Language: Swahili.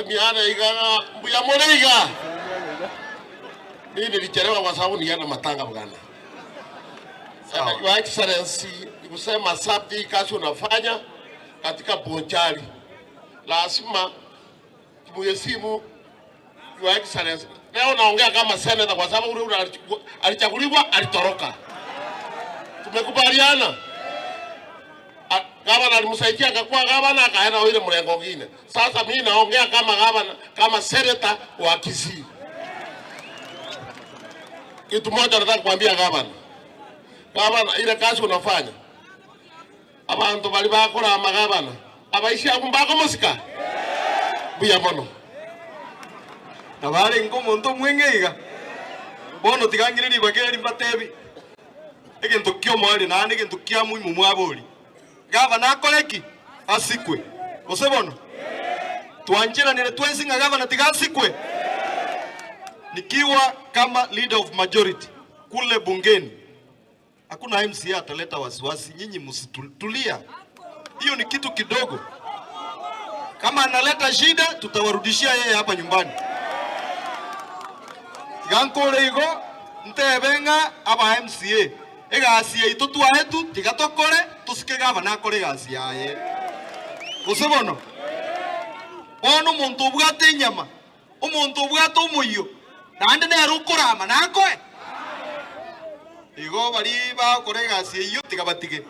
tusalimiane iganga mbuya moleiga. Mimi nilichelewa kwa sababu nienda matanga bwana. Your Excellency, kusema safi kazi unafanya katika Bonchari. Lazima tumuheshimu Your Excellency. Leo naongea kama senator kwa sababu ule alichaguliwa alitoroka. Tumekubaliana. Gavana alimsaidia akakuwa gavana akaenda ile mrengo mwingine. Sasa mimi naongea kama gavana, kama senator wa Kisii. Kitu moja nataka kuambia gavana. Gavana, ile kazi unafanya. Abantu bali bakora amagavana. Abaishi akumbako musika. Buya mono. Nabale ngomuntu mwengeiga. Bono tigangiriri bageri batebi. Egento kyo mwali nani egento kya muimu mwaboli. Gavana akoleki asikwe. Osebono. Tuanjira nile twensinga gavana tigasikwe. Nikiwa kama leader of majority kule bungeni, hakuna MCA ataleta wasiwasi, nyinyi msitulia. Hiyo ni kitu kidogo. Kama analeta shida tutawarudishia yeye hapa nyumbani. Gankole igo ntebenga aba MCA egasi yitu twahetu tigatokore tusike gavana akore gasi yaye. Usebono. Ono muntu ubwate nyama, umuntu ubwate umuyo. Nande nerukurama nakoe. Igo bari ba kore gasi iyo tigabatige.